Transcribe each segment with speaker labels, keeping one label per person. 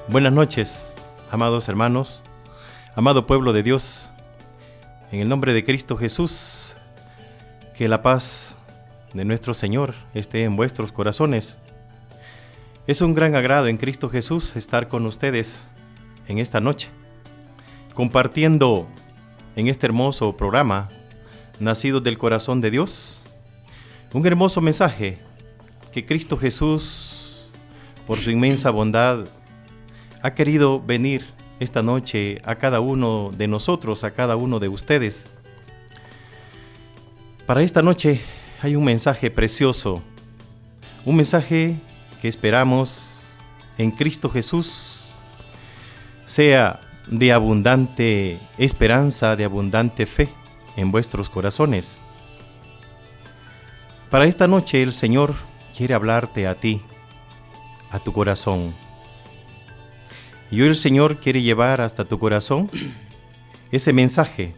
Speaker 1: Buenas noches, amados hermanos, amado pueblo de Dios. En el nombre de Cristo Jesús, que la paz de nuestro Señor esté en vuestros corazones. Es un gran agrado en Cristo Jesús estar con ustedes en esta noche, compartiendo en este hermoso programa, Nacidos del Corazón de Dios, un hermoso mensaje que Cristo Jesús, por su inmensa bondad, ha querido venir esta noche a cada uno de nosotros, a cada uno de ustedes. Para esta noche hay un mensaje precioso, un mensaje que esperamos en Cristo Jesús sea de abundante esperanza, de abundante fe en vuestros corazones. Para esta noche el Señor quiere hablarte a ti, a tu corazón. Y hoy el Señor quiere llevar hasta tu corazón ese mensaje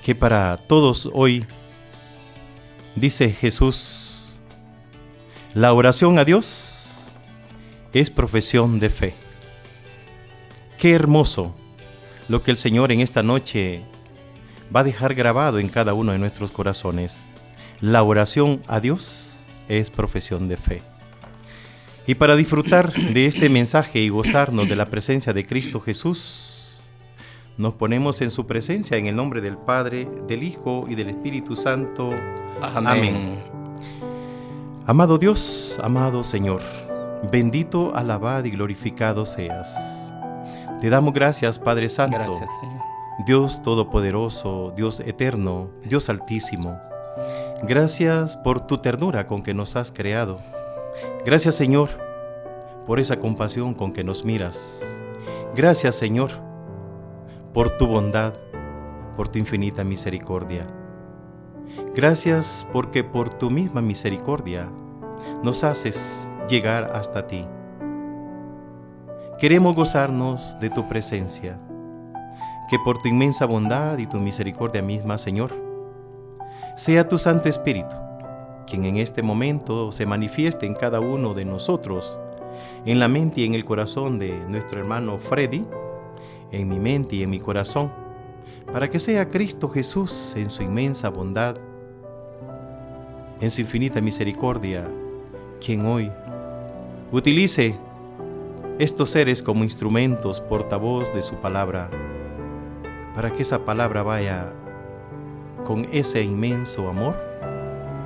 Speaker 1: que para todos hoy dice Jesús: la oración a Dios es profesión de fe. Qué hermoso lo que el Señor en esta noche va a dejar grabado en cada uno de nuestros corazones. La oración a Dios es profesión de fe. Y para disfrutar de este mensaje y gozarnos de la presencia de Cristo Jesús, nos ponemos en su presencia en el nombre del Padre, del Hijo y del Espíritu Santo. Amén. Amado Dios, amado Señor, bendito, alabado y glorificado seas. Te damos gracias, Padre Santo.
Speaker 2: Gracias, Señor.
Speaker 1: Dios Todopoderoso, Dios Eterno, Dios Altísimo. Gracias por tu ternura con que nos has creado. Gracias, Señor, por esa compasión con que nos miras. Gracias, Señor, por tu bondad, por tu infinita misericordia. Gracias porque por tu misma misericordia nos haces llegar hasta ti. Queremos gozarnos de tu presencia, que por tu inmensa bondad y tu misericordia misma, Señor, sea tu Santo Espíritu quien en este momento se manifieste en cada uno de nosotros, en la mente y en el corazón de nuestro hermano Freddy, en mi mente y en mi corazón, para que sea Cristo Jesús en su inmensa bondad, en su infinita misericordia, quien hoy utilice estos seres como instrumentos portavoz de su palabra, para que esa palabra vaya con ese inmenso amor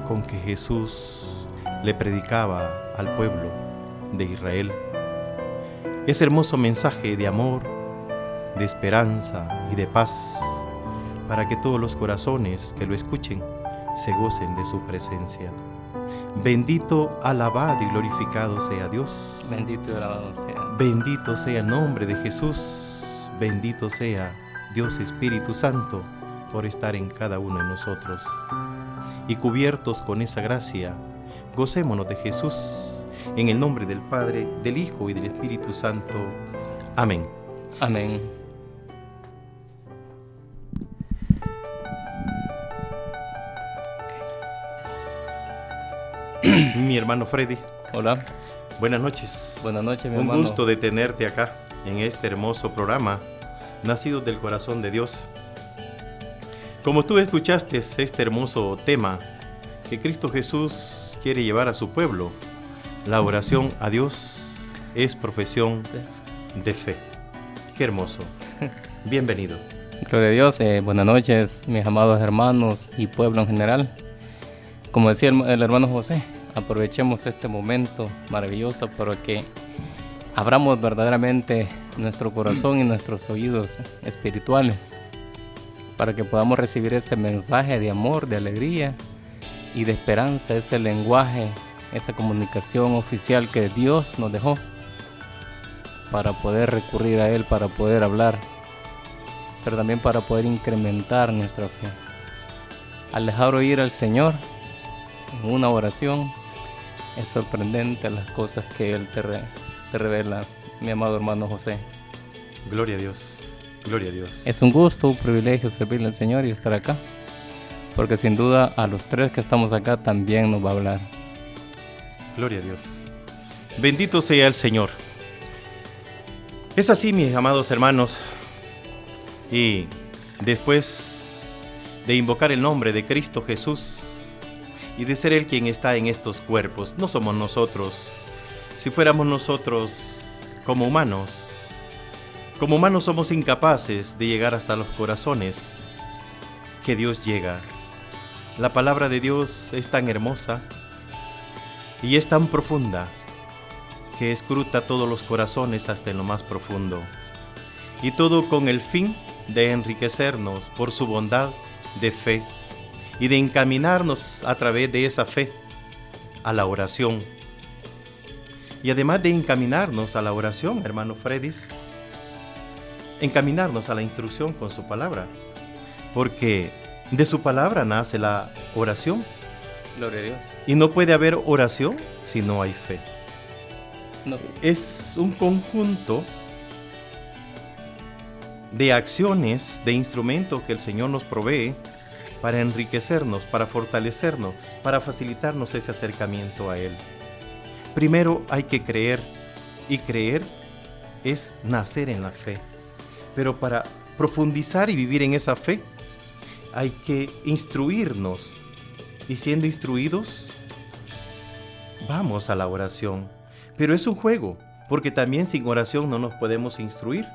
Speaker 1: con que Jesús le predicaba al pueblo de Israel. Ese hermoso mensaje de amor, de esperanza y de paz, para que todos los corazones que lo escuchen se gocen de su presencia. Bendito, alabado y glorificado sea Dios.
Speaker 2: Bendito y alabado sea.
Speaker 1: Bendito sea el nombre de Jesús. Bendito sea Dios Espíritu Santo por estar en cada uno de nosotros. Y cubiertos con esa gracia, gocémonos de Jesús, en el nombre del Padre, del Hijo y del Espíritu Santo. Amén.
Speaker 2: Amén.
Speaker 1: Mi hermano Freddy.
Speaker 2: Hola.
Speaker 1: Buenas noches.
Speaker 2: Buenas noches, mi
Speaker 1: Un
Speaker 2: hermano.
Speaker 1: gusto de tenerte acá, en este hermoso programa, Nacidos del Corazón de Dios. Como tú escuchaste este hermoso tema que Cristo Jesús quiere llevar a su pueblo, la oración a Dios es profesión de fe. Qué hermoso. Bienvenido.
Speaker 2: Gloria a Dios. Buenas noches, mis amados hermanos y pueblo en general. Como decía el hermano José, aprovechemos este momento maravilloso para que abramos verdaderamente nuestro corazón y nuestros oídos espirituales, para que podamos recibir ese mensaje de amor, de alegría y de esperanza, ese lenguaje, esa comunicación oficial que Dios nos dejó para poder recurrir a Él, para poder hablar, pero también para poder incrementar nuestra fe. Al dejar oír al Señor en una oración, es sorprendente las cosas que Él te revela, mi amado hermano José.
Speaker 1: Gloria a Dios. Gloria a Dios.
Speaker 2: Es un gusto, un privilegio servirle al Señor y estar acá, porque sin duda a los tres que estamos acá también nos va a hablar.
Speaker 1: Gloria a Dios. Bendito sea el Señor. Es así, mis amados hermanos, y después de invocar el nombre de Cristo Jesús y de ser Él quien está en estos cuerpos, no somos nosotros. Si fuéramos nosotros como humanos somos incapaces de llegar hasta los corazones que Dios llega. La palabra de Dios es tan hermosa y es tan profunda que escruta todos los corazones hasta en lo más profundo, y todo con el fin de enriquecernos por su bondad de fe y de encaminarnos a través de esa fe a la oración. Y además de encaminarnos a la oración, hermano Fredis, encaminarnos a la instrucción con su palabra, porque de su palabra nace la oración.
Speaker 2: Gloria a Dios.
Speaker 1: Y no puede haber oración si no hay fe.
Speaker 2: No.
Speaker 1: Es un conjunto de acciones, de instrumentos que el Señor nos provee para enriquecernos, para fortalecernos, para facilitarnos ese acercamiento a Él. Primero hay que creer, y creer es nacer en la fe. Pero para profundizar y vivir en esa fe, hay que instruirnos, y siendo instruidos, vamos a la oración. Pero es un juego, porque también sin oración no nos podemos instruir,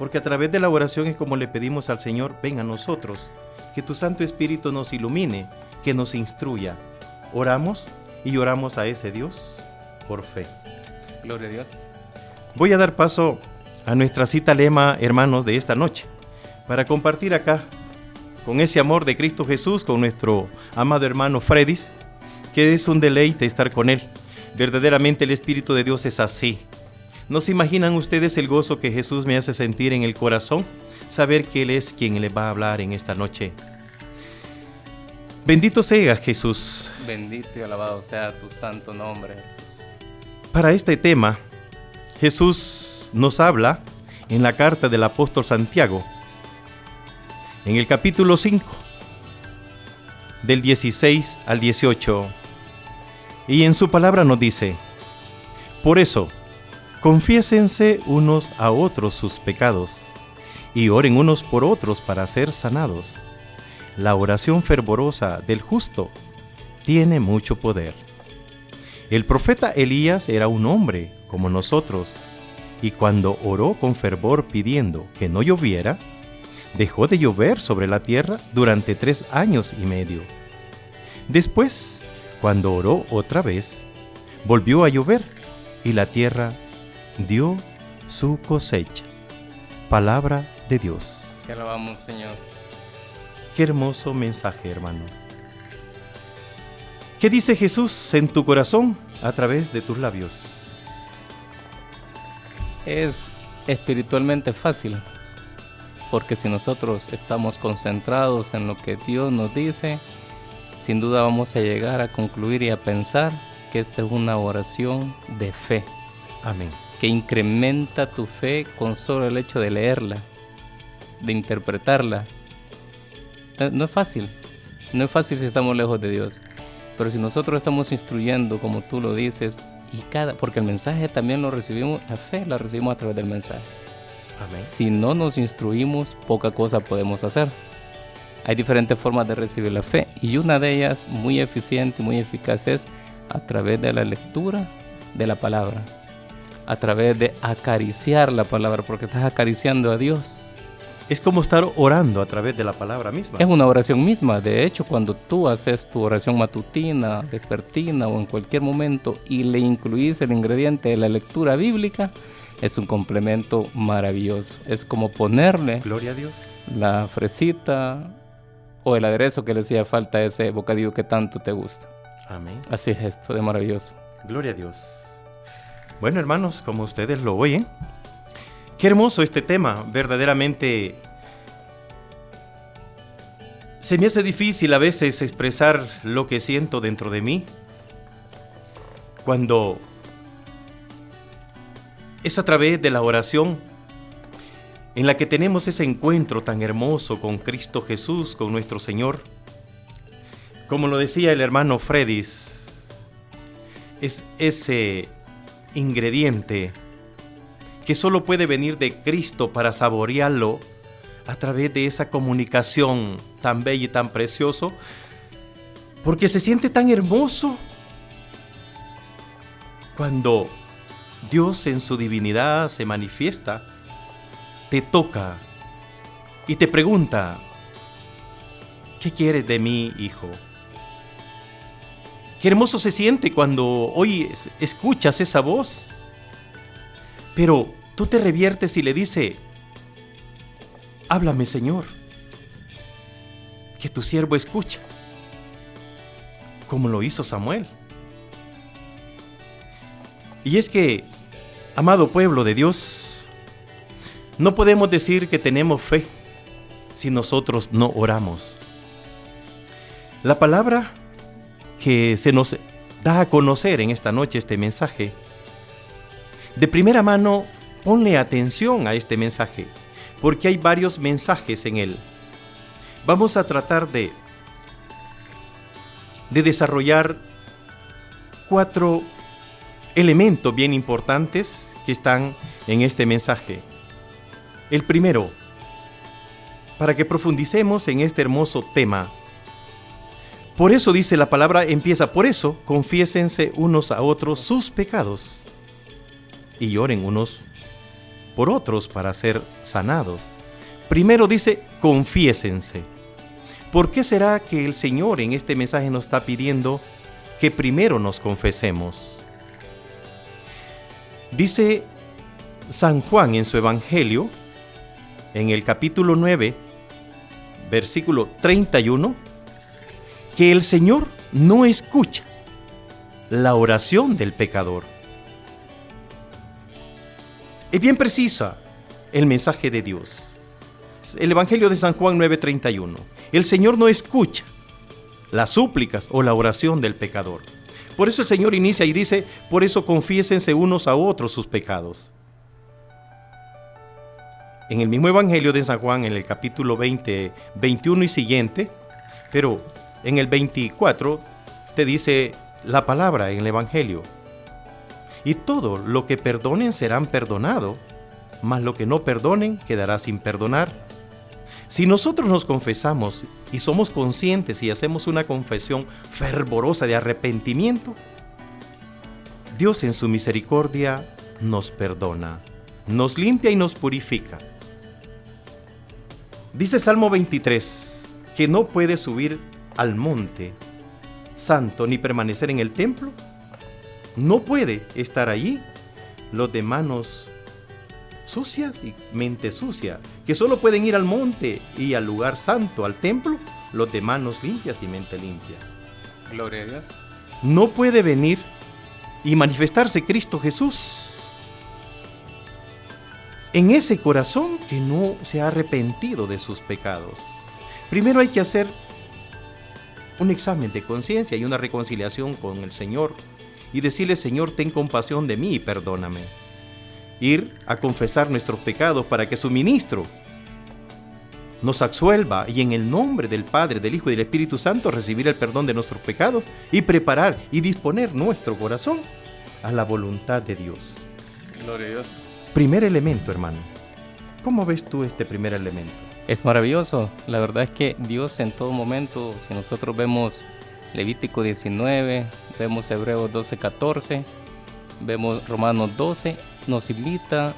Speaker 1: porque a través de la oración es como le pedimos al Señor: ven a nosotros, que tu Santo Espíritu nos ilumine, que nos instruya. Oramos y oramos a ese Dios por fe.
Speaker 2: Gloria a Dios.
Speaker 1: Voy a dar paso a nuestra cita lema, hermanos, de esta noche, para compartir acá, con ese amor de Cristo Jesús, con nuestro amado hermano Fredis, que es un deleite estar con él. Verdaderamente el Espíritu de Dios es así. ¿No se imaginan ustedes el gozo que Jesús me hace sentir en el corazón? Saber que Él es quien le va a hablar en esta noche. Bendito sea Jesús.
Speaker 2: Bendito y alabado sea tu santo nombre, Jesús.
Speaker 1: Para este tema, Jesús nos habla en la carta del apóstol Santiago, en el capítulo 5, del 16 al 18. Y en su palabra nos dice: por eso, confiésense unos a otros sus pecados, y oren unos por otros para ser sanados. La oración fervorosa del justo tiene mucho poder. El profeta Elías era un hombre como nosotros, y cuando oró con fervor pidiendo que no lloviera, dejó de llover sobre la tierra durante 3 años y medio. Después, cuando oró otra vez, volvió a llover, y la tierra dio su cosecha. Palabra de Dios.
Speaker 2: Te alabamos, Señor.
Speaker 1: Qué hermoso mensaje, hermano. ¿Qué dice Jesús en tu corazón a través de tus labios?
Speaker 2: Es espiritualmente fácil, porque si nosotros estamos concentrados en lo que Dios nos dice, sin duda vamos a llegar a concluir y a pensar que esta es una oración de fe.
Speaker 1: Amén.
Speaker 2: Que incrementa tu fe con solo el hecho de leerla, de interpretarla. No es fácil si estamos lejos de Dios, pero si nosotros estamos instruyendo como tú lo dices, porque el mensaje también lo recibimos, la fe la recibimos a través del mensaje.
Speaker 1: Amén.
Speaker 2: Si no nos instruimos, poca cosa podemos hacer. Hay diferentes formas de recibir la fe, y una de ellas muy eficiente y muy eficaz es a través de la lectura de la palabra, a través de acariciar la palabra, porque estás acariciando a Dios.
Speaker 1: Es como estar orando a través de la palabra misma.
Speaker 2: Es una oración misma. De hecho, cuando tú haces tu oración matutina, vespertina o en cualquier momento y le incluís el ingrediente de la lectura bíblica, es un complemento maravilloso. Es como ponerle,
Speaker 1: gloria a Dios,
Speaker 2: la fresita o el aderezo que le hacía falta a ese bocadillo que tanto te gusta.
Speaker 1: Amén.
Speaker 2: Así es esto de maravilloso.
Speaker 1: Gloria a Dios. Bueno, hermanos, como ustedes lo oyen, qué hermoso este tema. Verdaderamente se me hace difícil a veces expresar lo que siento dentro de mí cuando es a través de la oración en la que tenemos ese encuentro tan hermoso con Cristo Jesús, con nuestro Señor. Como lo decía el hermano Fredis, es ese ingrediente que solo puede venir de Cristo para saborearlo a través de esa comunicación tan bella y tan precioso, porque se siente tan hermoso cuando Dios en su divinidad se manifiesta, te toca y te pregunta: ¿qué quieres de mí, hijo? Qué hermoso se siente cuando hoy escuchas esa voz, pero tú te reviertes y le dices: háblame, Señor, que tu siervo escucha, como lo hizo Samuel. Y es que, amado pueblo de Dios, no podemos decir que tenemos fe si nosotros no oramos. La palabra que se nos da a conocer en esta noche, este mensaje, de primera mano, ponle atención a este mensaje, porque hay varios mensajes en él. Vamos a tratar de desarrollar 4 elementos bien importantes que están en este mensaje. El primero, para que profundicemos en este hermoso tema. Por eso dice la palabra, empieza: por eso confiésense unos a otros sus pecados y lloren unos por otros para ser sanados. Primero dice: confiésense. ¿Por qué será que el Señor en este mensaje nos está pidiendo que primero nos confesemos? Dice San Juan en su Evangelio, en el capítulo 9, versículo 31, que el Señor no escucha la oración del pecador. Es bien precisa el mensaje de Dios. El Evangelio de San Juan 9:31. El Señor no escucha las súplicas o la oración del pecador. Por eso el Señor inicia y dice: por eso confiésense unos a otros sus pecados. En el mismo Evangelio de San Juan, en el capítulo 20, 21 y siguiente, pero en el 24 te dice la palabra en el Evangelio: y todo lo que perdonen serán perdonado, mas lo que no perdonen quedará sin perdonar. Si nosotros nos confesamos y somos conscientes y hacemos una confesión fervorosa de arrepentimiento, Dios en su misericordia nos perdona, nos limpia y nos purifica. Dice Salmo 23 que no puede subir al monte santo ni permanecer en el templo. No puede estar allí los de manos sucias y mente sucia, que solo pueden ir al monte y al lugar santo, al templo, los de manos limpias y mente limpia.
Speaker 2: Gloria a Dios.
Speaker 1: No puede venir y manifestarse Cristo Jesús en ese corazón que no se ha arrepentido de sus pecados. Primero hay que hacer un examen de conciencia y una reconciliación con el Señor y decirle: Señor, ten compasión de mí y perdóname. Ir a confesar nuestros pecados para que su ministro nos absuelva y en el nombre del Padre, del Hijo y del Espíritu Santo recibir el perdón de nuestros pecados y preparar y disponer nuestro corazón a la voluntad de Dios.
Speaker 2: Gloria a Dios.
Speaker 1: Primer elemento, hermano. ¿Cómo ves tú este primer elemento?
Speaker 2: Es maravilloso. La verdad es que Dios en todo momento, si nosotros vemos Levítico 19, vemos Hebreos 12:14, vemos Romanos 12, nos invita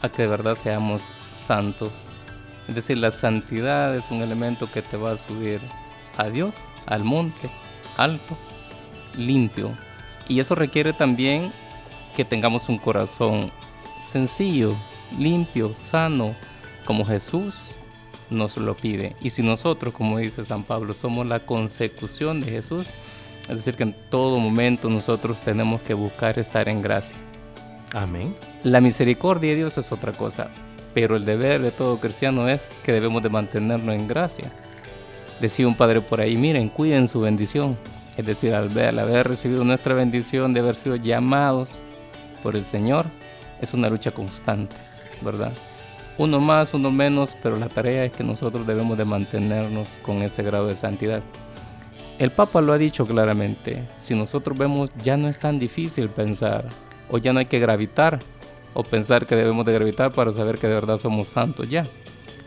Speaker 2: a que de verdad seamos santos. Es decir, la santidad es un elemento que te va a subir a Dios, al monte alto, limpio. Y eso requiere también que tengamos un corazón sencillo, limpio, sano, como Jesús nos lo pide. Y si nosotros, como dice San Pablo, somos la consecución de Jesús, es decir, que en todo momento nosotros tenemos que buscar estar en gracia.
Speaker 1: Amén.
Speaker 2: La misericordia de Dios es otra cosa, pero el deber de todo cristiano es que debemos de mantenernos en gracia. Decía un padre por ahí: miren, cuiden su bendición. Es decir, al haber recibido nuestra bendición de haber sido llamados por el Señor, es una lucha constante, ¿verdad? Uno más, uno menos, pero la tarea es que nosotros debemos de mantenernos con ese grado de santidad. El Papa lo ha dicho claramente: si nosotros vemos, ya no es tan difícil pensar, o ya no hay que gravitar, o pensar que debemos de gravitar para saber que de verdad somos santos ya.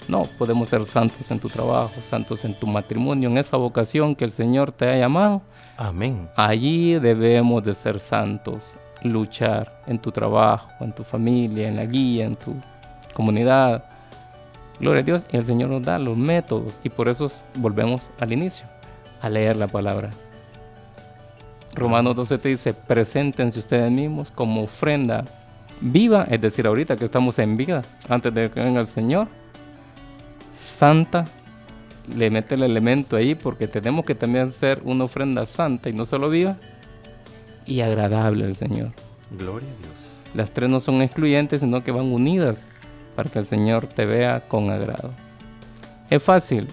Speaker 2: No, podemos ser santos en tu trabajo, santos en tu matrimonio, en esa vocación que el Señor te ha llamado.
Speaker 1: Amén.
Speaker 2: Allí debemos de ser santos, luchar en tu trabajo, en tu familia, en la guía, en tu comunidad. Gloria a Dios, y el Señor nos da los métodos y por eso volvemos al inicio, a leer la palabra. Romanos 12 te dice, preséntense ustedes mismos como ofrenda viva, es decir, ahorita que estamos en vida, antes de que venga el Señor, santa, le mete el elemento ahí porque tenemos que también ser una ofrenda santa y no solo viva, y agradable al Señor.
Speaker 1: Gloria a Dios.
Speaker 2: Las tres no son excluyentes, sino que van unidas para que el Señor te vea con agrado. ¿Es fácil?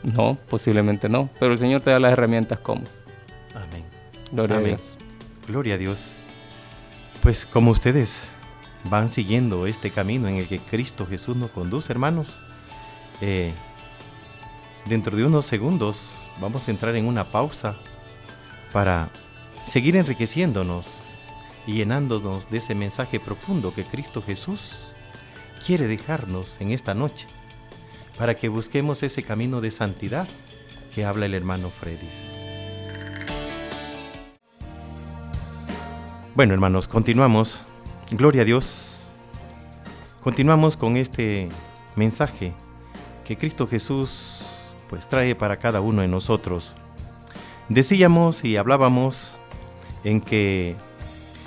Speaker 2: No, posiblemente no, pero el Señor te da las herramientas como.
Speaker 1: Amén.
Speaker 2: Gloria
Speaker 1: Amén.
Speaker 2: a Dios.
Speaker 1: Gloria a Dios. Pues como ustedes van siguiendo este camino en el que Cristo Jesús nos conduce, hermanos, dentro de unos segundos vamos a entrar en una pausa para seguir enriqueciéndonos y llenándonos de ese mensaje profundo que Cristo Jesús quiere dejarnos en esta noche, para que busquemos ese camino de santidad que habla el hermano Fredis. Bueno, hermanos, continuamos. Gloria a Dios. Continuamos con este mensaje que Cristo Jesús pues trae para cada uno de nosotros. Decíamos y hablábamos en que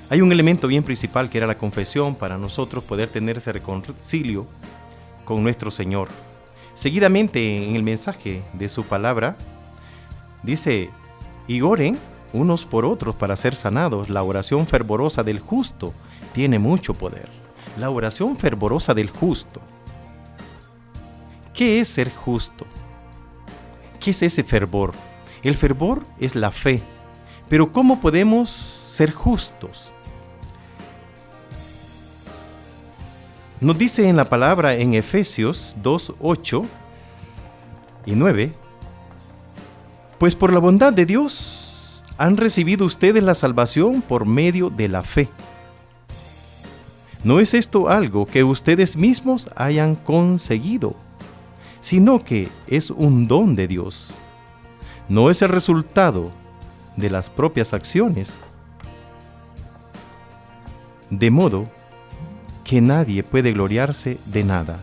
Speaker 1: hay un elemento bien principal que era la confesión para nosotros poder tener ese reconcilio con nuestro Señor. Seguidamente en el mensaje de su palabra dice, y oren unos por otros para ser sanados. La oración fervorosa del justo tiene mucho poder. La oración fervorosa del justo. ¿Qué es ser justo? ¿Qué es ese fervor? El fervor es la fe. Pero ¿cómo podemos ser justos? Nos dice en la palabra en Efesios 2, 8 y 9, pues por la bondad de Dios han recibido ustedes la salvación por medio de la fe. No es esto algo que ustedes mismos hayan conseguido, sino que es un don de Dios. No es el resultado de las propias acciones, de modo que nadie puede gloriarse de nada.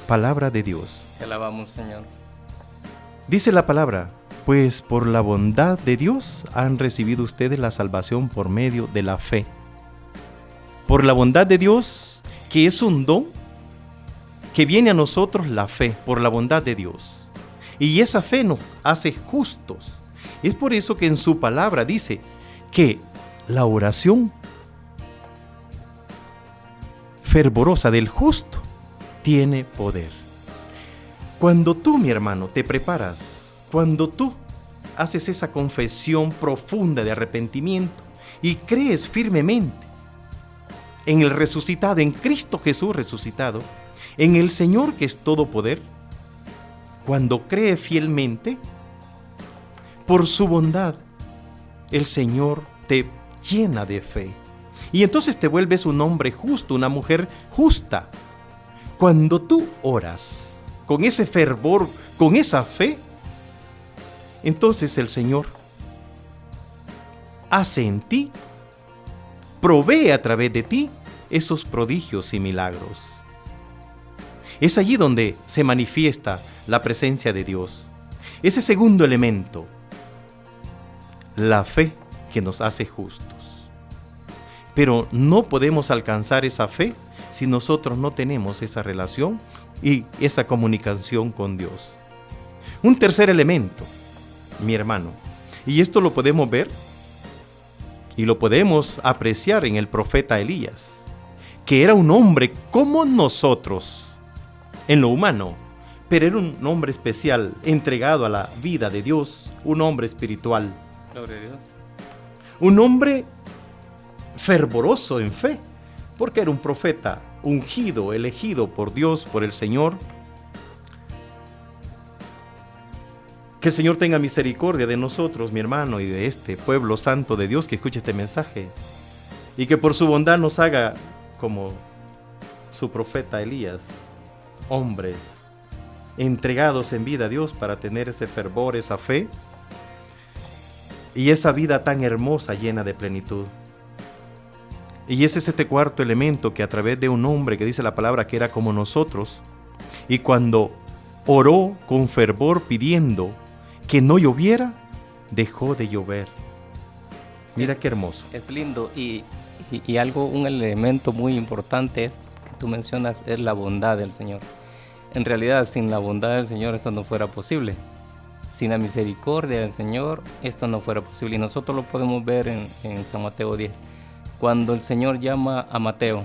Speaker 1: Palabra de Dios.
Speaker 2: Te alabamos, Señor.
Speaker 1: Dice la palabra, pues por la bondad de Dios han recibido ustedes la salvación por medio de la fe. Por la bondad de Dios, que es un don, que viene a nosotros la fe, por la bondad de Dios. Y esa fe nos hace justos. Es por eso que en su palabra dice que la oración fervorosa del justo tiene poder. Cuando tú, mi hermano, te preparas, cuando tú haces esa confesión profunda de arrepentimiento y crees firmemente en el resucitado, en Cristo Jesús resucitado, en el Señor que es todo poder, cuando crees fielmente, por su bondad, el Señor te llena de fe. Y entonces te vuelves un hombre justo, una mujer justa. Cuando tú oras con ese fervor, con esa fe, entonces el Señor hace en ti, provee a través de ti esos prodigios y milagros. Es allí donde se manifiesta la presencia de Dios. Ese segundo elemento, la fe que nos hace justos. Pero no podemos alcanzar esa fe si nosotros no tenemos esa relación y esa comunicación con Dios. Un tercer elemento, mi hermano, y esto lo podemos ver y lo podemos apreciar en el profeta Elías, que era un hombre como nosotros, en lo humano, pero era un hombre especial, entregado a la vida de Dios, un hombre espiritual.
Speaker 2: Gloria a Dios.
Speaker 1: Un hombre fervoroso en fe, porque era un profeta ungido, elegido por Dios, por el Señor. Que el Señor tenga misericordia de nosotros, mi hermano, y de este pueblo santo de Dios que escuche este mensaje, y que por su bondad nos haga como su profeta Elías, hombres entregados en vida a Dios para tener ese fervor, esa fe y esa vida tan hermosa llena de plenitud. Y ese es este cuarto elemento, que a través de un hombre que dice la palabra que era como nosotros, y cuando oró con fervor pidiendo que no lloviera, dejó de llover. Mira qué hermoso.
Speaker 2: Es lindo y un elemento muy importante es que tú mencionas, es la bondad del Señor. En realidad, sin la bondad del Señor esto no fuera posible. Sin la misericordia del Señor esto no fuera posible. Y nosotros lo podemos ver en San Mateo 10. Cuando el Señor llama a Mateo,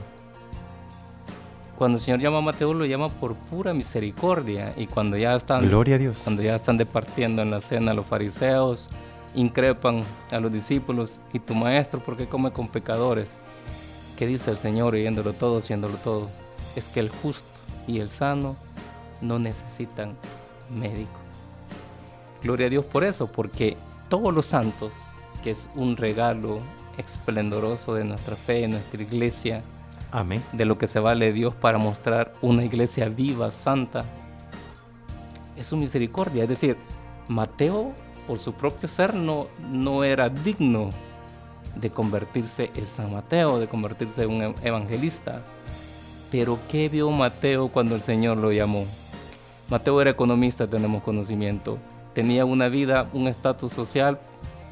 Speaker 2: lo llama por pura misericordia. Y cuando ya están,
Speaker 1: gloria a Dios,
Speaker 2: cuando ya están departiendo en la cena, los fariseos increpan a los discípulos: ¿y tu maestro por qué come con pecadores? ¿Qué dice el Señor, oyéndolo todo, siéndolo todo? Es que el justo y el sano no necesitan médico. Gloria a Dios por eso, porque todos los santos, que es un regalo esplendoroso de nuestra fe, de nuestra iglesia,
Speaker 1: amén,
Speaker 2: de lo que se vale Dios para mostrar una iglesia viva, santa, es su misericordia. Es decir, Mateo, por su propio ser, no era digno de convertirse en San Mateo, de convertirse en un evangelista. Pero ¿qué vio Mateo cuando el Señor lo llamó? Mateo era economista, tenemos conocimiento. Tenía una vida, un estatus social,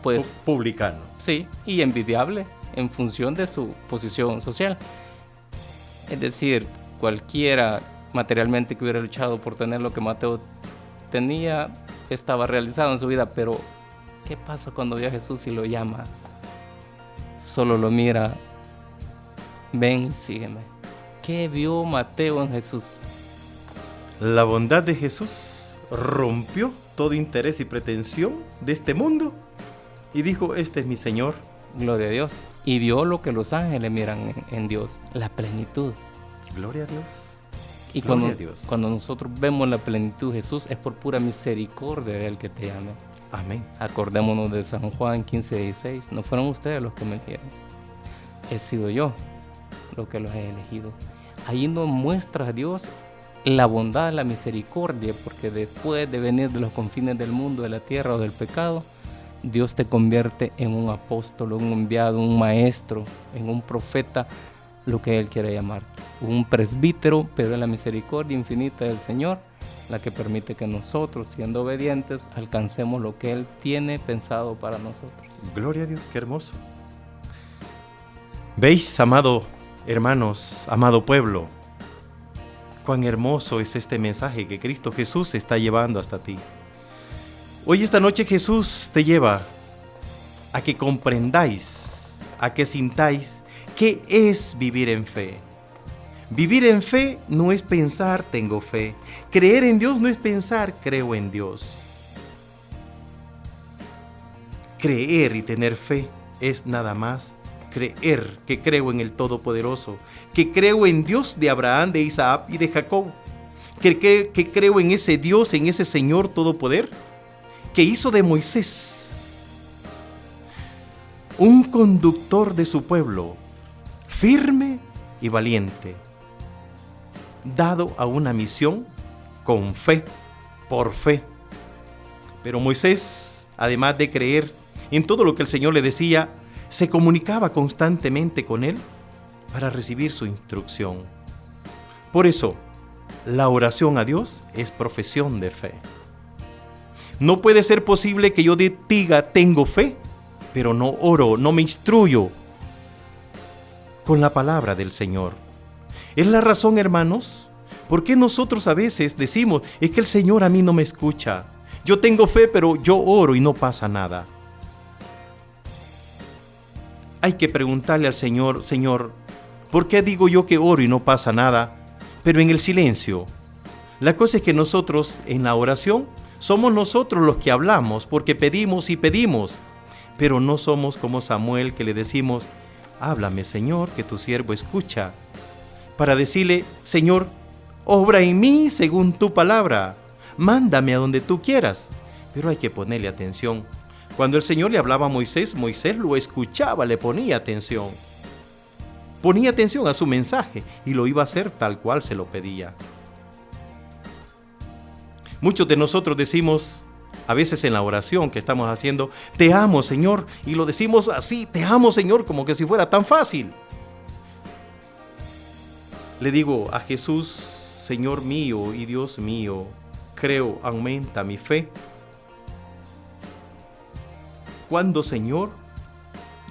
Speaker 2: pues
Speaker 1: publicano.
Speaker 2: Sí, y envidiable en función de su posición social. Es decir, cualquiera materialmente que hubiera luchado por tener lo que Mateo tenía, estaba realizado en su vida. Pero ¿qué pasa cuando ve a Jesús y lo llama? Solo lo mira: ven y sígueme. ¿Qué vio Mateo en Jesús?
Speaker 1: La bondad de Jesús rompió todo interés y pretensión de este mundo y dijo: este es mi Señor.
Speaker 2: Gloria a Dios. Y vio lo que los ángeles miran en Dios, la plenitud.
Speaker 1: Gloria a Dios.
Speaker 2: Y cuando nosotros vemos la plenitud de Jesús, es por pura misericordia de Él que te llama.
Speaker 1: Amén.
Speaker 2: Acordémonos de San Juan 15:16. No fueron ustedes los que me eligieron, he sido yo lo que los he elegido. Ahí nos muestra a Dios la bondad, la misericordia, porque después de venir de los confines del mundo, de la tierra o del pecado, Dios te convierte en un apóstol, un enviado, un maestro, en un profeta, lo que Él quiere llamarte. Un presbítero, pero es la misericordia infinita del Señor la que permite que nosotros, siendo obedientes, alcancemos lo que Él tiene pensado para nosotros.
Speaker 1: Gloria a Dios, qué hermoso. ¿Veis, amado hermanos, amado pueblo, cuán hermoso es este mensaje que Cristo Jesús está llevando hasta ti? Hoy, esta noche, Jesús te lleva a que comprendáis, a que sintáis qué es vivir en fe. Vivir en fe no es pensar tengo fe. Creer en Dios no es pensar creo en Dios. Creer y tener fe es nada más creer que creo en el Todopoderoso, que creo en Dios de Abraham, de Isaac y de Jacob, que creo en ese Dios, en ese Señor Todopoder, que hizo de Moisés un conductor de su pueblo, firme y valiente, dado a una misión con fe, por fe. Pero Moisés, además de creer en todo lo que el Señor le decía, se comunicaba constantemente con Él para recibir su instrucción. Por eso, la oración a Dios es profesión de fe. No puede ser posible que yo diga tengo fe, pero no oro, no me instruyo con la palabra del Señor. Es la razón, hermanos, por qué nosotros a veces decimos, es que el Señor a mí no me escucha. Yo tengo fe, pero yo oro y no pasa nada. Hay que preguntarle al Señor, Señor, ¿por qué digo yo que oro y no pasa nada, pero en el silencio? La cosa es que nosotros en la oración somos nosotros los que hablamos, porque pedimos y pedimos, pero no somos como Samuel, que le decimos, háblame, Señor, que tu siervo escucha, para decirle, Señor, obra en mí según tu palabra, mándame a donde tú quieras. Pero hay que ponerle atención. Cuando el Señor le hablaba a Moisés, Moisés lo escuchaba, le ponía atención. ponía atención a su mensaje y lo iba a hacer tal cual se lo pedía. Muchos de nosotros decimos, a veces en la oración que estamos haciendo, te amo, Señor, y lo decimos así, te amo, Señor, como que si fuera tan fácil. Le digo a Jesús, Señor mío y Dios mío, creo, aumenta mi fe. ¿Cuándo, Señor,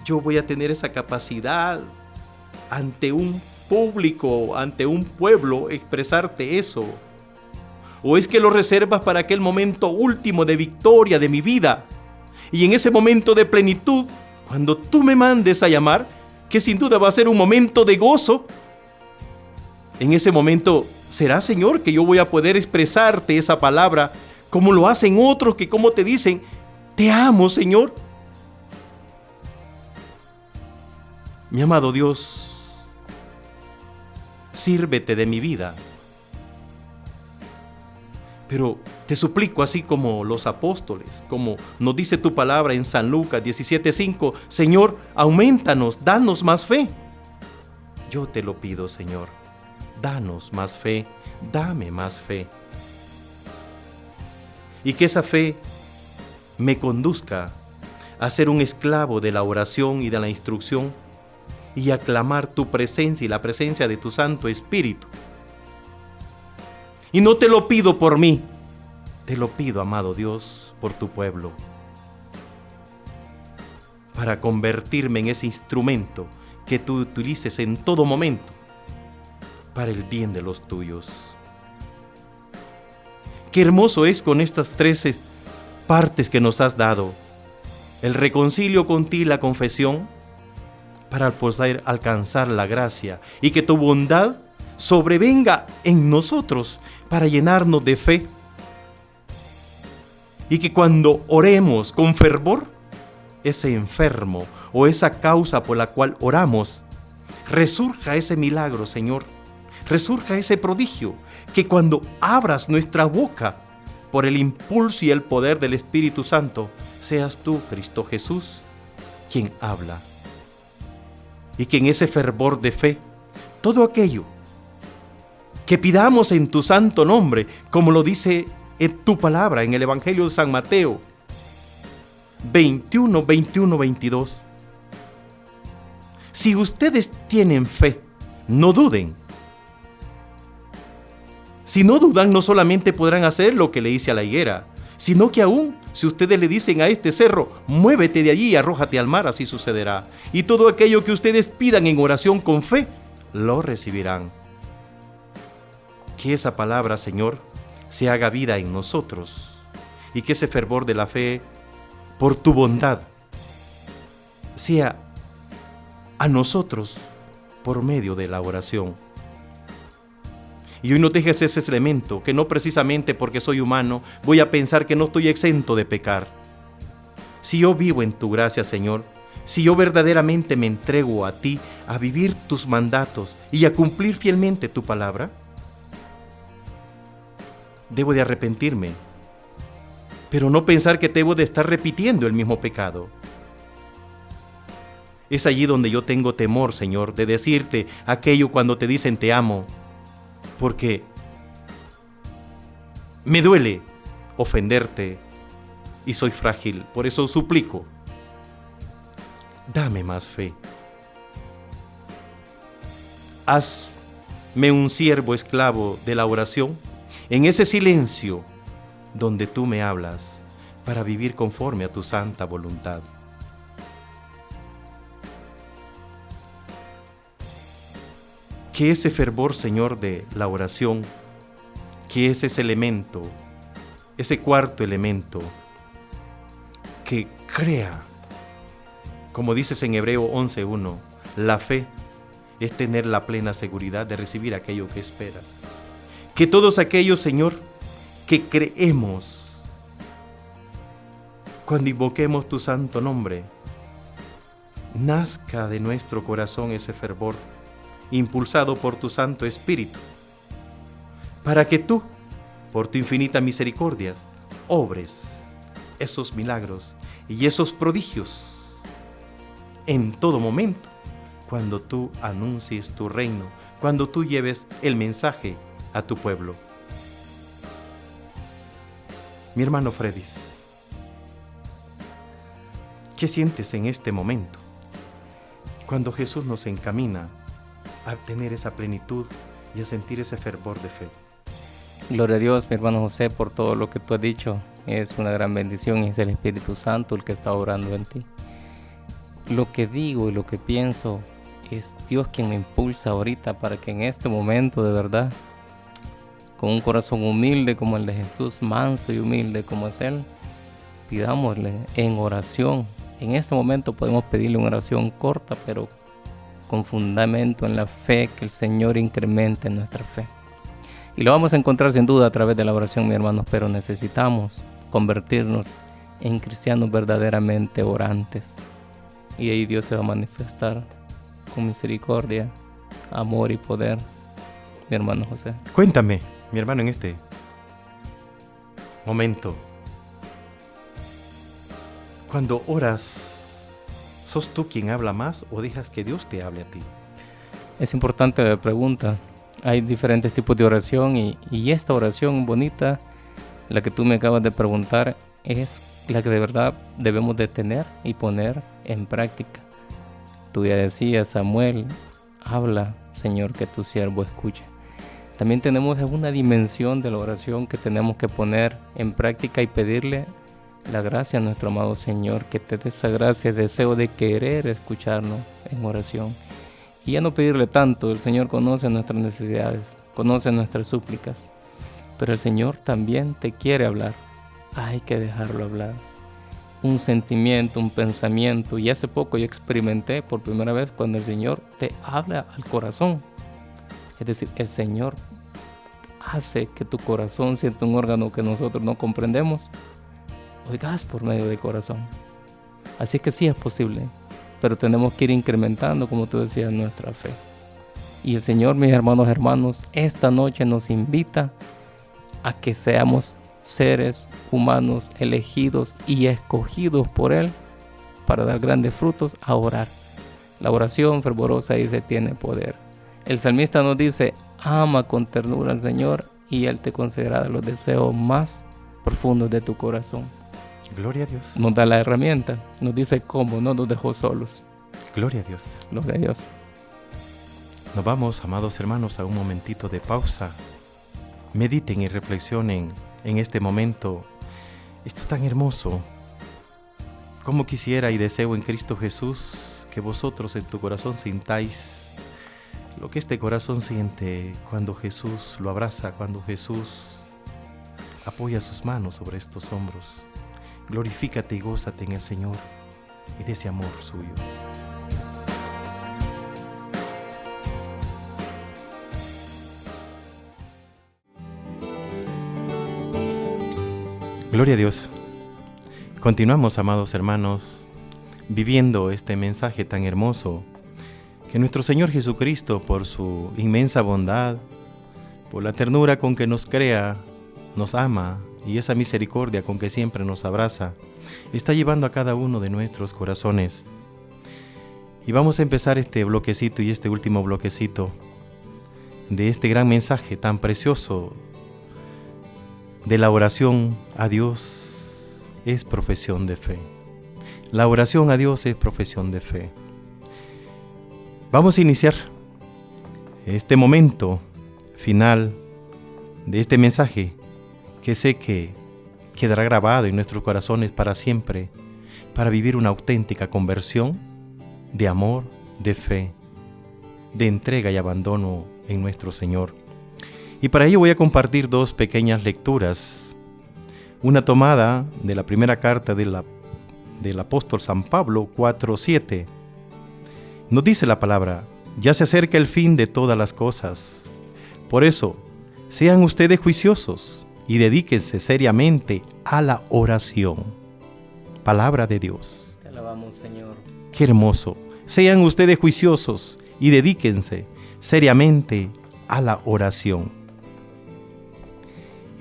Speaker 1: yo voy a tener esa capacidad ante un público, ante un pueblo, expresarte eso? ¿O es que lo reservas para aquel momento último de victoria de mi vida? Y en ese momento de plenitud, cuando tú me mandes a llamar, que sin duda va a ser un momento de gozo, en ese momento será, Señor, que yo voy a poder expresarte esa palabra como lo hacen otros que como te dicen, te amo, Señor. Mi amado Dios, sírvete de mi vida. Pero te suplico, así como los apóstoles, como nos dice tu palabra en San Lucas 17:5, Señor, aumentanos, danos más fe. Yo te lo pido, Señor, danos más fe, dame más fe. Y que esa fe me conduzca a ser un esclavo de la oración y de la instrucción y a clamar tu presencia y la presencia de tu Santo Espíritu. Y no te lo pido por mí, te lo pido, amado Dios, por tu pueblo, para convertirme en ese instrumento que tú utilices en todo momento para el bien de los tuyos. Qué hermoso es con estas 13 partes que nos has dado, el reconcilio con ti, la confesión, para poder alcanzar la gracia y que tu bondad sobrevenga en nosotros para llenarnos de fe. Y que cuando oremos con fervor, ese enfermo o esa causa por la cual oramos, resurja ese milagro, Señor, resurja ese prodigio, que cuando abras nuestra boca por el impulso y el poder del Espíritu Santo, seas tú, Cristo Jesús, quien habla. Y que en ese fervor de fe, todo aquello que pidamos en tu santo nombre, como lo dice en tu palabra en el Evangelio de San Mateo 21, 21, 22. Si ustedes tienen fe, no duden. Si no dudan, no solamente podrán hacer lo que le hice a la higuera, sino que aún, si ustedes le dicen a este cerro, muévete de allí y arrójate al mar, así sucederá. Y todo aquello que ustedes pidan en oración con fe, lo recibirán. Que esa palabra, Señor, se haga vida en nosotros y que ese fervor de la fe, por tu bondad, sea a nosotros por medio de la oración. Y hoy no dejes ese elemento, que no precisamente porque soy humano voy a pensar que no estoy exento de pecar. Si yo vivo en tu gracia, Señor, si yo verdaderamente me entrego a ti, a vivir tus mandatos y a cumplir fielmente tu palabra, debo de arrepentirme, pero no pensar que debo de estar repitiendo el mismo pecado. Es allí donde yo tengo temor, Señor, de decirte aquello cuando te dicen te amo, porque me duele ofenderte y soy frágil. Por eso suplico, dame más fe. Hazme un siervo esclavo de la oración, en ese silencio donde tú me hablas, para vivir conforme a tu santa voluntad. Que ese fervor, Señor, de la oración, que es ese elemento, ese cuarto elemento, que crea, como dices en Hebreo 11:1, la fe es tener la plena seguridad de recibir aquello que esperas. Que todos aquellos, Señor, que creemos, cuando invoquemos tu santo nombre, nazca de nuestro corazón ese fervor, impulsado por tu Santo Espíritu, para que tú, por tu infinita misericordia, obres esos milagros y esos prodigios en todo momento, cuando tú anuncies tu reino, cuando tú lleves el mensaje a tu pueblo. Mi hermano Fredis, ¿qué sientes en este momento cuando Jesús nos encamina a tener esa plenitud y a sentir ese fervor de fe?
Speaker 2: Gloria a Dios, mi hermano José, por todo lo que tú has dicho. Es una gran bendición y es el Espíritu Santo el que está obrando en ti. Lo que digo y lo que pienso es Dios quien me impulsa ahorita para que en este momento de verdad, con un corazón humilde como el de Jesús, manso y humilde como es Él, pidámosle en oración. En este momento podemos pedirle una oración corta, pero con fundamento en la fe, que el Señor incremente en nuestra fe. Y lo vamos a encontrar sin duda a través de la oración, mis hermanos, pero necesitamos convertirnos en cristianos verdaderamente orantes. Y ahí Dios se va a manifestar con misericordia, amor y poder, mi hermano José.
Speaker 1: Cuéntame, mi hermano, en este momento, cuando oras, ¿sos tú quien habla más o dejas que Dios te hable a ti?
Speaker 2: Es importante la pregunta. Hay diferentes tipos de oración y esta oración bonita, la que tú me acabas de preguntar, es la que de verdad debemos de tener y poner en práctica. Tú ya decías, Samuel, habla, Señor, que tu siervo escuche. También tenemos una dimensión de la oración que tenemos que poner en práctica y pedirle la gracia a nuestro amado Señor, que te dé esa gracia, el deseo de querer escucharnos en oración. Y ya no pedirle tanto, el Señor conoce nuestras necesidades, conoce nuestras súplicas, pero el Señor también te quiere hablar. Hay que dejarlo hablar. Un sentimiento, un pensamiento, y hace poco yo experimenté por primera vez cuando el Señor te habla al corazón. Es decir, el Señor hace que tu corazón sienta un órgano que nosotros no comprendemos. Oigas por medio del corazón. Así que sí es posible, pero tenemos que ir incrementando, como tú decías, nuestra fe. Y el Señor, mis hermanos, esta noche nos invita a que seamos seres humanos elegidos y escogidos por Él para dar grandes frutos, a orar. La oración fervorosa, dice, tiene poder. El salmista nos dice, ama con ternura al Señor y Él te concederá los deseos más profundos de tu corazón.
Speaker 1: Gloria a Dios.
Speaker 2: Nos da la herramienta, nos dice cómo, no nos dejó solos.
Speaker 1: Gloria a Dios.
Speaker 2: Gloria a Dios.
Speaker 1: Nos vamos, amados hermanos, a un momentito de pausa. Mediten y reflexionen en este momento. Esto es tan hermoso. Como quisiera y deseo en Cristo Jesús que vosotros en tu corazón sintáis lo que este corazón siente cuando Jesús lo abraza, cuando Jesús apoya sus manos sobre estos hombros. Glorifícate y gózate en el Señor y de ese amor suyo. Gloria a Dios. Continuamos, amados hermanos, viviendo este mensaje tan hermoso que nuestro Señor Jesucristo, por su inmensa bondad, por la ternura con que nos crea, nos ama, y esa misericordia con que siempre nos abraza, está llevando a cada uno de nuestros corazones. Y vamos a empezar este bloquecito y este último bloquecito de este gran mensaje tan precioso de la oración a Dios es profesión de fe. La oración a Dios es profesión de fe. Vamos a iniciar este momento final de este mensaje que sé que quedará grabado en nuestros corazones para siempre, para vivir una auténtica conversión de amor, de fe, de entrega y abandono en nuestro Señor. Y para ello voy a compartir dos pequeñas lecturas. Una tomada de la primera carta del apóstol San Pablo 4:7. Nos dice la palabra: ya se acerca el fin de todas las cosas. Por eso, sean ustedes juiciosos y dedíquense seriamente a la oración. Palabra de Dios.
Speaker 2: Te alabamos, Señor.
Speaker 1: Qué hermoso. Sean ustedes juiciosos y dedíquense seriamente a la oración.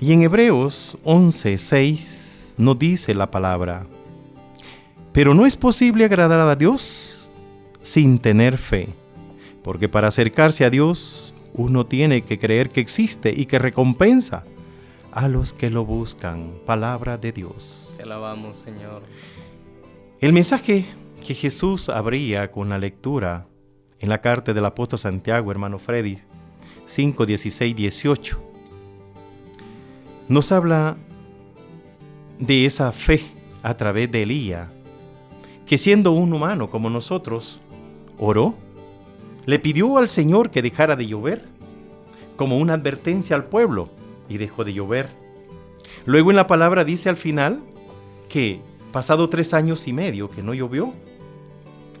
Speaker 1: Y en Hebreos 11:6 nos dice la palabra: pero no es posible agradar a Dios sin tener fe, porque para acercarse a Dios uno tiene que creer que existe y que recompensa a los que lo buscan. Palabra de Dios.
Speaker 2: Te alabamos, Señor.
Speaker 1: El mensaje que Jesús abría con la lectura en la carta del apóstol Santiago, hermano Freddy, 5, 16, 18, nos habla de esa fe a través de Elías, que siendo un humano como nosotros, oró, le pidió al Señor que dejara de llover, como una advertencia al pueblo, y dejó de llover. Luego en la palabra dice al final que pasado 3 años y medio que no llovió,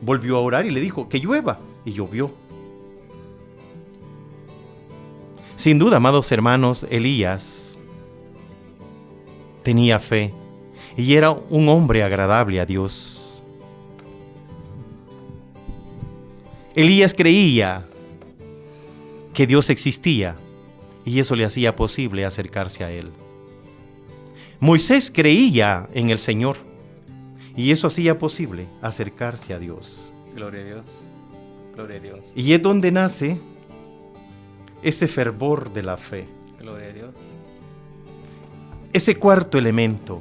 Speaker 1: volvió a orar y le dijo que llueva, y llovió. Sin duda, amados hermanos, Elías tenía fe y era un hombre agradable a Dios. Elías creía que Dios existía y eso le hacía posible acercarse a Él. Moisés creía en el Señor y eso hacía posible acercarse a Dios.
Speaker 2: Gloria a Dios. Gloria a Dios.
Speaker 1: Y es donde nace ese fervor de la fe.
Speaker 2: Gloria a Dios.
Speaker 1: Ese cuarto elemento,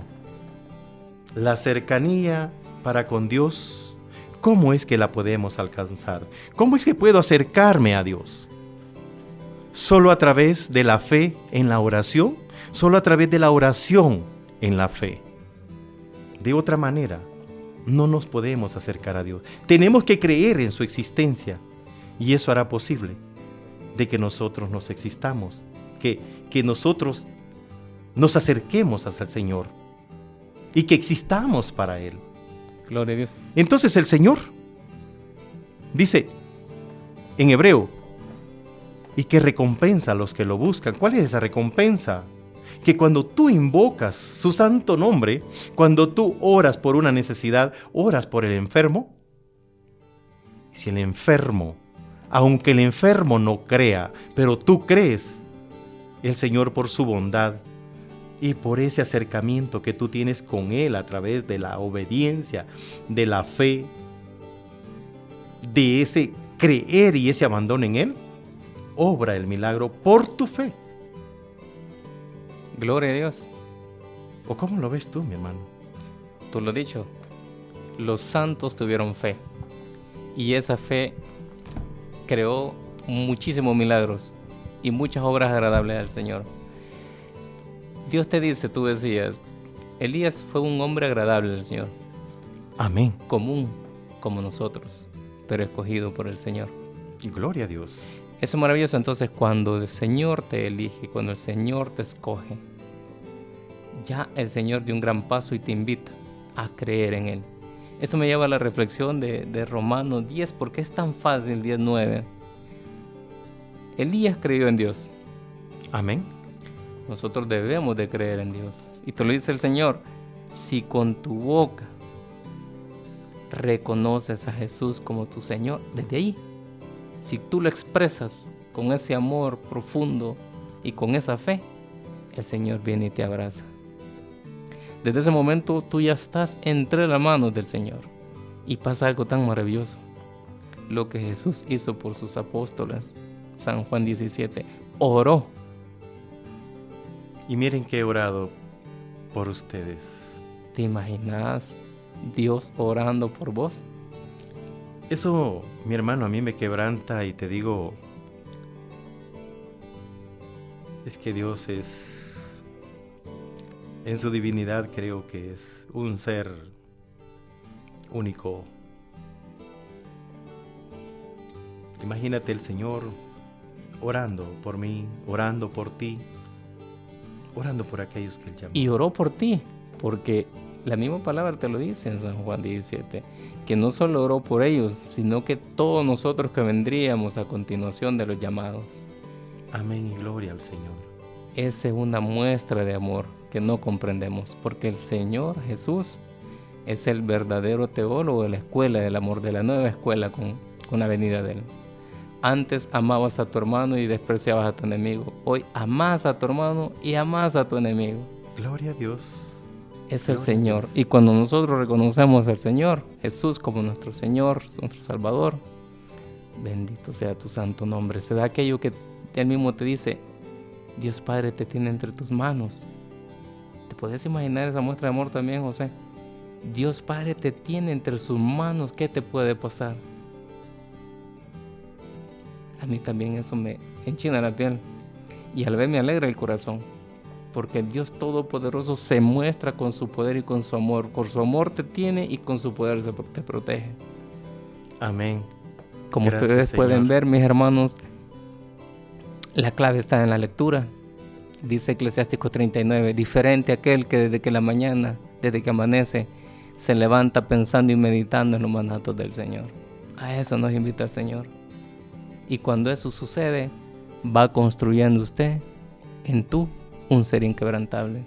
Speaker 1: la cercanía para con Dios. ¿Cómo es que la podemos alcanzar? ¿Cómo es que puedo acercarme a Dios? Solo a través de la fe en la oración, solo a través de la oración en la fe. De otra manera, no nos podemos acercar a Dios. Tenemos que creer en su existencia y eso hará posible de que nosotros nos existamos, que nosotros nos acerquemos hacia el Señor y que existamos para Él.
Speaker 2: Gloria a Dios.
Speaker 1: Entonces el Señor dice en hebreo, y que recompensa a los que lo buscan. ¿Cuál es esa recompensa? Que cuando tú invocas su santo nombre, cuando tú oras por una necesidad, oras por el enfermo, si el enfermo, aunque el enfermo no crea, pero tú crees, el Señor por su bondad y por ese acercamiento que tú tienes con Él a través de la obediencia, de la fe, de ese creer y ese abandono en Él, obra el milagro por tu fe.
Speaker 2: Gloria a Dios.
Speaker 1: ¿O cómo lo ves tú, mi hermano?
Speaker 2: Tú lo has dicho. Los santos tuvieron fe. Y esa fe creó muchísimos milagros y muchas obras agradables al Señor. Dios te dice, tú decías, Elías fue un hombre agradable al Señor.
Speaker 1: Amén.
Speaker 2: Común como nosotros, pero escogido por el Señor.
Speaker 1: Gloria a Dios.
Speaker 2: Eso es maravilloso. Entonces, cuando el Señor te elige, cuando el Señor te escoge, ya el Señor dio un gran paso y te invita a creer en Él. Esto me lleva a la reflexión de Romanos 10, porque es tan fácil, 10:9. Elías creyó en Dios.
Speaker 1: Amén.
Speaker 2: Nosotros debemos de creer en Dios. Y te lo dice el Señor, si con tu boca reconoces a Jesús como tu Señor, desde ahí, si tú lo expresas con ese amor profundo y con esa fe, el Señor viene y te abraza. Desde ese momento tú ya estás entre las manos del Señor. Y pasa algo tan maravilloso. Lo que Jesús hizo por sus apóstoles. San Juan 17. Oró.
Speaker 1: Y miren que he orado por ustedes.
Speaker 2: ¿Te imaginas Dios orando por vos?
Speaker 1: Eso, mi hermano, a mí me quebranta y te digo, es que Dios es, en su divinidad creo que es un ser único. Imagínate el Señor orando por mí, orando por ti, orando por aquellos que Él llama.
Speaker 2: Y oró por ti, porque la misma palabra te lo dice en San Juan 17, que no solo oró por ellos, sino que todos nosotros que vendríamos a continuación de los llamados.
Speaker 1: Amén y gloria al Señor.
Speaker 2: Esa es una muestra de amor que no comprendemos, porque el Señor Jesús es el verdadero teólogo de la escuela del amor, de la nueva escuela con la venida de Él. Antes amabas a tu hermano y despreciabas a tu enemigo. Hoy amás a tu hermano y amás a tu enemigo.
Speaker 1: Gloria a Dios.
Speaker 2: es el Señor. Y cuando nosotros reconocemos al Señor, Jesús como nuestro Señor, nuestro Salvador, bendito sea tu santo nombre. Se da aquello que Él mismo te dice, Dios Padre te tiene entre tus manos. ¿Te puedes imaginar esa muestra de amor también, José? Dios Padre te tiene entre sus manos. ¿Qué te puede pasar? A mí también eso me enchina la piel. Y al ver me alegra el corazón. Porque el Dios Todopoderoso se muestra con su poder y con su amor. Con su amor te tiene y con su poder te protege.
Speaker 1: Amén.
Speaker 2: Como
Speaker 1: Gracias,
Speaker 2: ustedes
Speaker 1: Señor.
Speaker 2: pueden ver, mis hermanos, la clave está en la lectura. Dice Eclesiástico 39, diferente aquel que desde que la mañana, desde que amanece, se levanta pensando y meditando en los mandatos del Señor. A eso nos invita el Señor. Y cuando eso sucede, va construyendo usted en tú un ser inquebrantable.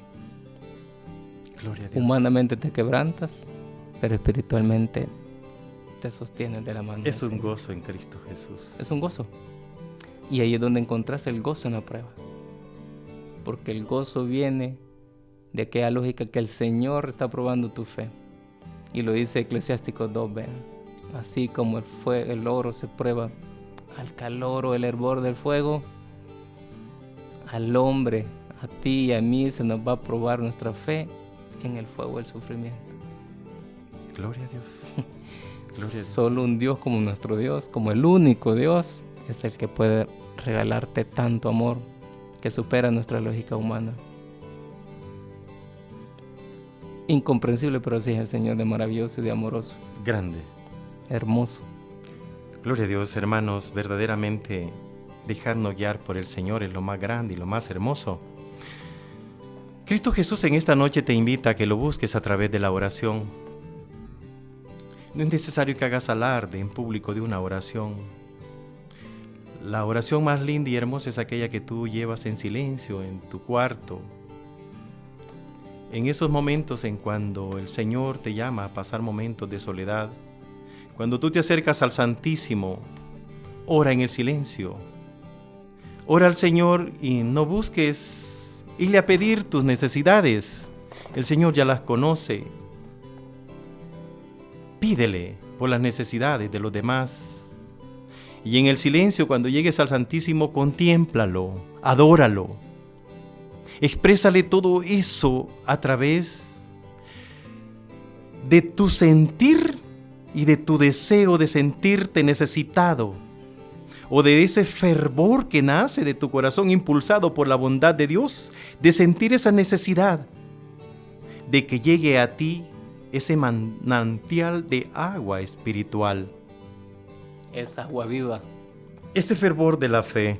Speaker 1: Gloria a Dios.
Speaker 2: Humanamente te quebrantas, pero espiritualmente te sostienes de la mano.
Speaker 1: Es un gozo en Cristo Jesús.
Speaker 2: Es un gozo. Y ahí es donde encontrás el gozo en la prueba. Porque el gozo viene de aquella lógica que el Señor está probando tu fe. Y lo dice Eclesiástico 2, vean. Así como el oro se prueba al calor o el hervor del fuego, al hombre, a ti y a mí se nos va a probar nuestra fe en el fuego del sufrimiento.
Speaker 1: Gloria a Dios. Gloria a Dios.
Speaker 2: Solo un Dios como nuestro Dios, como el único Dios, es el que puede regalarte tanto amor que supera nuestra lógica humana. Incomprensible, pero así es el Señor, de maravilloso y de amoroso.
Speaker 1: Grande.
Speaker 2: Hermoso.
Speaker 1: Gloria a Dios, hermanos. Verdaderamente dejarnos guiar por el Señor es lo más grande y lo más hermoso. Cristo Jesús en esta noche te invita a que lo busques a través de la oración. No es necesario que hagas alarde en público de una oración. La oración más linda y hermosa es aquella que tú llevas en silencio en tu cuarto. En esos momentos en cuando el Señor te llama a pasar momentos de soledad, cuando tú te acercas al Santísimo, ora en el silencio. Ora al Señor y no busques irle a pedir tus necesidades. El Señor ya las conoce. Pídele por las necesidades de los demás. Y en el silencio, cuando llegues al Santísimo, contémplalo, adóralo. Exprésale todo eso a través de tu sentir y de tu deseo de sentirte necesitado, o de ese fervor que nace de tu corazón impulsado por la bondad de Dios, de sentir esa necesidad de que llegue a ti ese manantial de agua espiritual.
Speaker 2: Es agua viva.
Speaker 1: Ese fervor de la fe.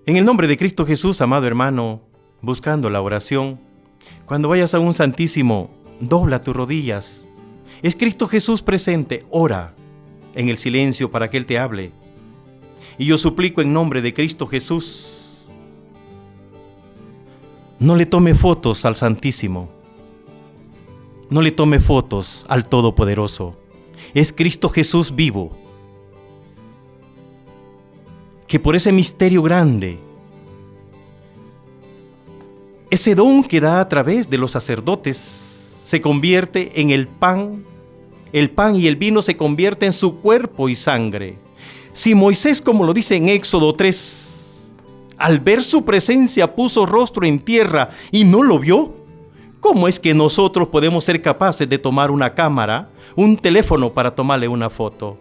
Speaker 1: En el nombre de Cristo Jesús, amado hermano, buscando la oración, cuando vayas a un Santísimo, dobla tus rodillas. Es Cristo Jesús presente, ora en el silencio para que Él te hable. Y yo suplico en nombre de Cristo Jesús, no le tome fotos al Santísimo, no le tome fotos al Todopoderoso. Es Cristo Jesús vivo, que por ese misterio grande, ese don que da a través de los sacerdotes, se convierte en el pan y el vino se convierte en su cuerpo y sangre. Si Moisés, como lo dice en Éxodo 3, al ver su presencia puso rostro en tierra y no lo vio, ¿cómo es que nosotros podemos ser capaces de tomar una cámara, un teléfono para tomarle una foto?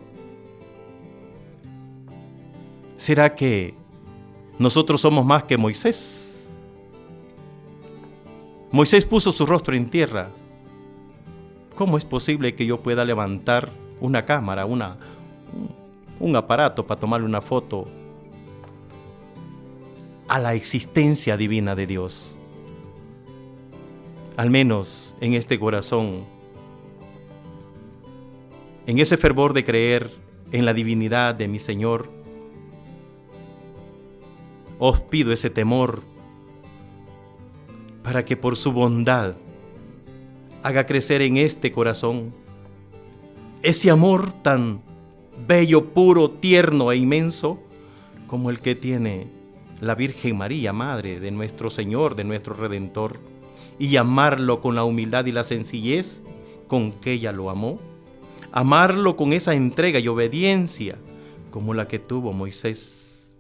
Speaker 1: ¿Será que nosotros somos más que Moisés? Moisés puso su rostro en tierra. ¿Cómo es posible que yo pueda levantar una cámara, un aparato para tomarle una foto a la existencia divina de Dios? Al menos en este corazón, en ese fervor de creer en la divinidad de mi Señor, os pido ese temor para que por su bondad haga crecer en este corazón ese amor tan bello, puro, tierno e inmenso como el que tiene la Virgen María, Madre de nuestro Señor, de nuestro Redentor, y amarlo con la humildad y la sencillez con que ella lo amó. Amarlo con esa entrega y obediencia como la que tuvo Moisés.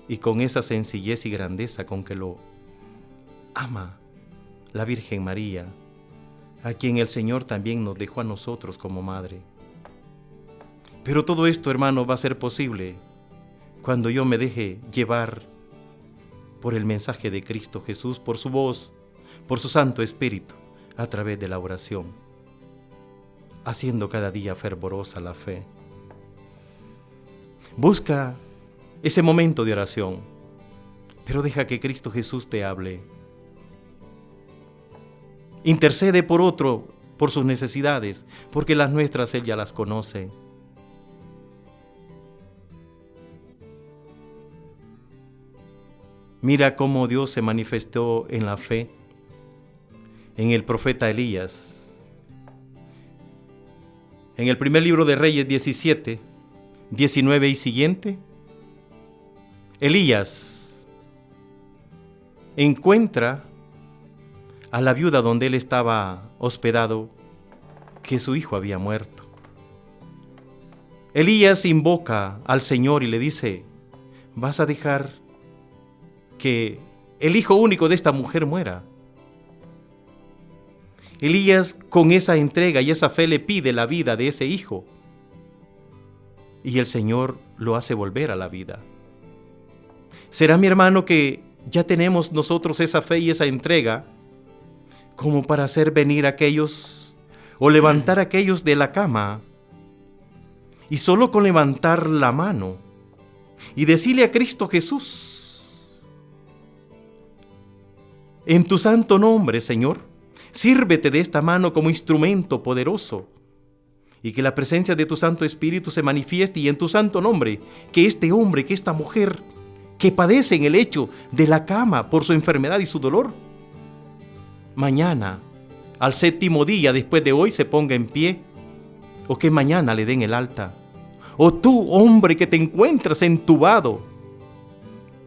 Speaker 1: Y con esa sencillez y grandeza con que lo ama la Virgen María, a quien el Señor también nos dejó a nosotros como madre. Pero todo esto, hermano, va a ser posible cuando yo me deje llevar por el mensaje de Cristo Jesús, por su voz, por su Santo Espíritu, a través de la oración, haciendo cada día fervorosa la fe. Busca ese momento de oración, pero deja que Cristo Jesús te hable. Intercede por otro, por sus necesidades, porque las nuestras Él ya las conoce. Mira cómo Dios se manifestó en la fe en el profeta Elías. En el primer libro de Reyes 17, 19 y siguiente, Elías encuentra a la viuda donde él estaba hospedado, que su hijo había muerto. Elías invoca al Señor y le dice: ¿vas a dejar que el hijo único de esta mujer muera? Elías, con esa entrega y esa fe, le pide la vida de ese hijo, y el Señor lo hace volver a la vida. ¿Será, mi hermano, que ya tenemos nosotros esa fe y esa entrega como para hacer venir a aquellos o levantar a aquellos de la cama, y solo con levantar la mano y decirle a Cristo Jesús: en tu santo nombre, Señor, sírvete de esta mano como instrumento poderoso, y que la presencia de tu Santo Espíritu se manifieste, y en tu santo nombre, que este hombre, que esta mujer, que padece en el lecho de la cama por su enfermedad y su dolor, mañana, al séptimo día después de hoy, se ponga en pie, o que mañana le den el alta. O tú, hombre, que te encuentras entubado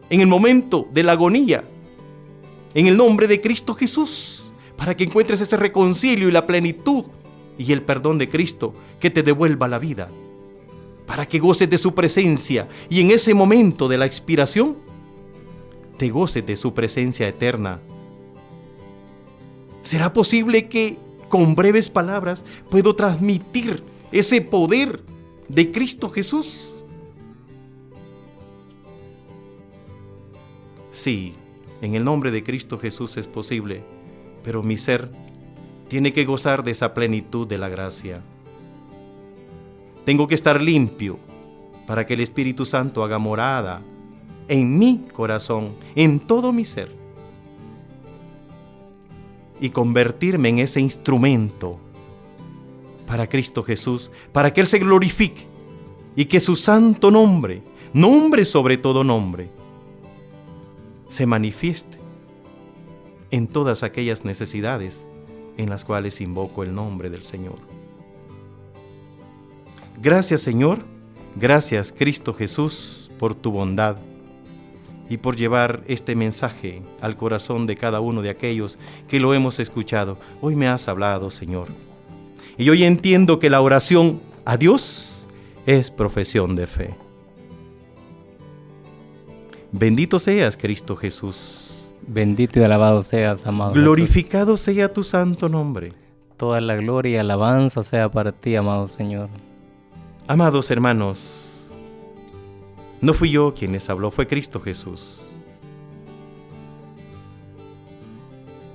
Speaker 1: en el momento de la agonía, en el nombre de Cristo Jesús, para que encuentres ese reconcilio y la plenitud y el perdón de Cristo que te devuelva la vida, para que goces de su presencia, y en ese momento de la expiración te goces de su presencia eterna. ¿Será posible que con breves palabras puedo transmitir ese poder de Cristo Jesús? Sí, en el nombre de Cristo Jesús es posible, pero mi ser tiene que gozar de esa plenitud de la gracia. Tengo que estar limpio para que el Espíritu Santo haga morada en mi corazón, en todo mi ser, y convertirme en ese instrumento para Cristo Jesús, para que Él se glorifique y que su santo nombre, nombre sobre todo nombre, se manifieste en todas aquellas necesidades en las cuales invoco el nombre del Señor. Gracias, Señor, gracias, Cristo Jesús, por tu bondad y por llevar este mensaje al corazón de cada uno de aquellos que lo hemos escuchado. Hoy me has hablado, Señor, y hoy entiendo que la oración a Dios es profesión de fe. Bendito seas, Cristo Jesús.
Speaker 2: Bendito y alabado seas, amado
Speaker 1: Glorificado
Speaker 2: Jesús.
Speaker 1: sea tu santo nombre.
Speaker 2: Toda la gloria y alabanza sea para ti, amado Señor.
Speaker 1: Amados hermanos, no fui yo quien les habló, fue Cristo Jesús.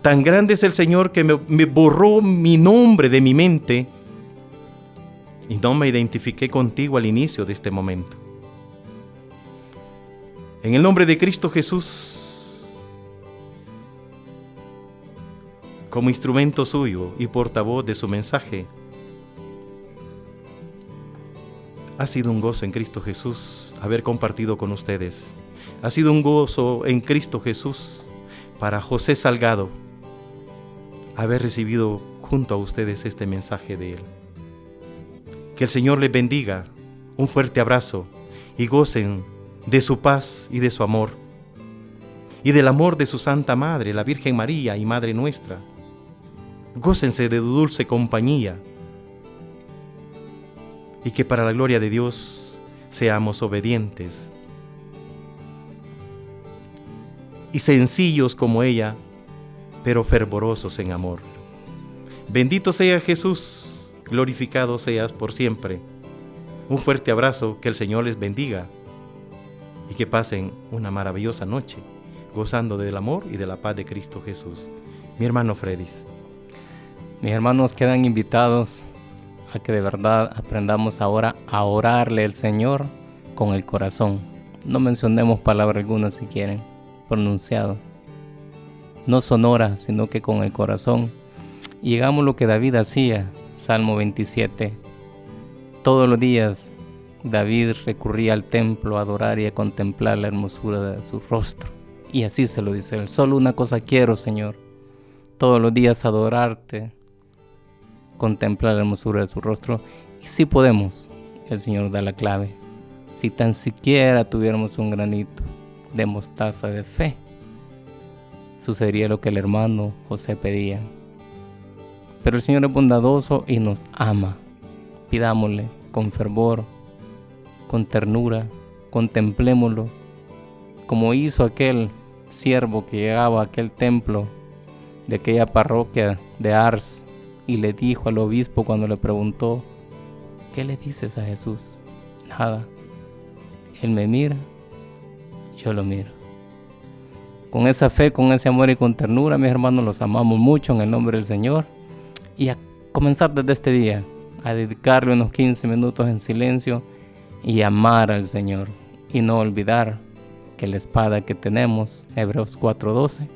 Speaker 1: Tan grande es el Señor que me borró mi nombre de mi mente y no me identifiqué contigo al inicio de este momento. En el nombre de Cristo Jesús, como instrumento suyo y portavoz de su mensaje, ha sido un gozo en Cristo Jesús haber compartido con ustedes. Ha sido un gozo en Cristo Jesús para José Salgado haber recibido junto a ustedes este mensaje de Él. Que el Señor les bendiga, un fuerte abrazo y gocen de su paz y de su amor. y del amor de su Santa Madre, la Virgen María y Madre nuestra. Gócense de tu dulce compañía y que para la gloria de Dios seamos obedientes y sencillos como ella, pero fervorosos en amor. Bendito sea Jesús, glorificado seas por siempre. Un fuerte abrazo, que el Señor les bendiga y que pasen una maravillosa noche gozando del amor y de la paz de Cristo Jesús. Mi hermano Fredis.
Speaker 2: Mis hermanos quedan invitados a que de verdad aprendamos ahora a orarle al Señor con el corazón. No mencionemos palabra alguna si quieren, pronunciado. No sonora, sino que con el corazón. Y hagamos lo que David hacía, Salmo 27. Todos los días David recurría al templo a adorar y a contemplar la hermosura de su rostro. Y así se lo dice él: solo una cosa quiero, Señor, todos los días adorarte, contemplar la hermosura de su rostro. Y si podemos, el Señor da la clave. Si tan siquiera tuviéramos un granito de mostaza de fe, sucedería lo que el hermano José pedía. Pero el Señor es bondadoso y nos ama. Pidámosle con fervor, con ternura, contemplémoslo, como hizo aquel siervo que llegaba a aquel templo de aquella parroquia de Ars y le dijo al obispo cuando le preguntó: ¿qué le dices a Jesús? Nada. Él me mira, yo lo miro. Con esa fe, con ese amor y con ternura, mis hermanos, los amamos mucho en el nombre del Señor. Y a comenzar desde este día a dedicarle unos 15 minutos en silencio y amar al Señor. Y no olvidar que la espada que tenemos, Hebreos 4:12,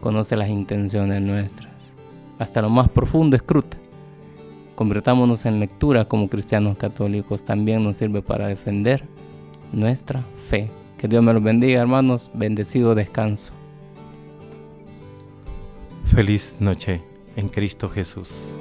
Speaker 2: conoce las intenciones nuestras. Hasta lo más profundo escruta. Convirtámonos en lectura como cristianos católicos. También nos sirve para defender nuestra fe. Que Dios me los bendiga, hermanos. Bendecido descanso.
Speaker 1: Feliz noche en Cristo Jesús.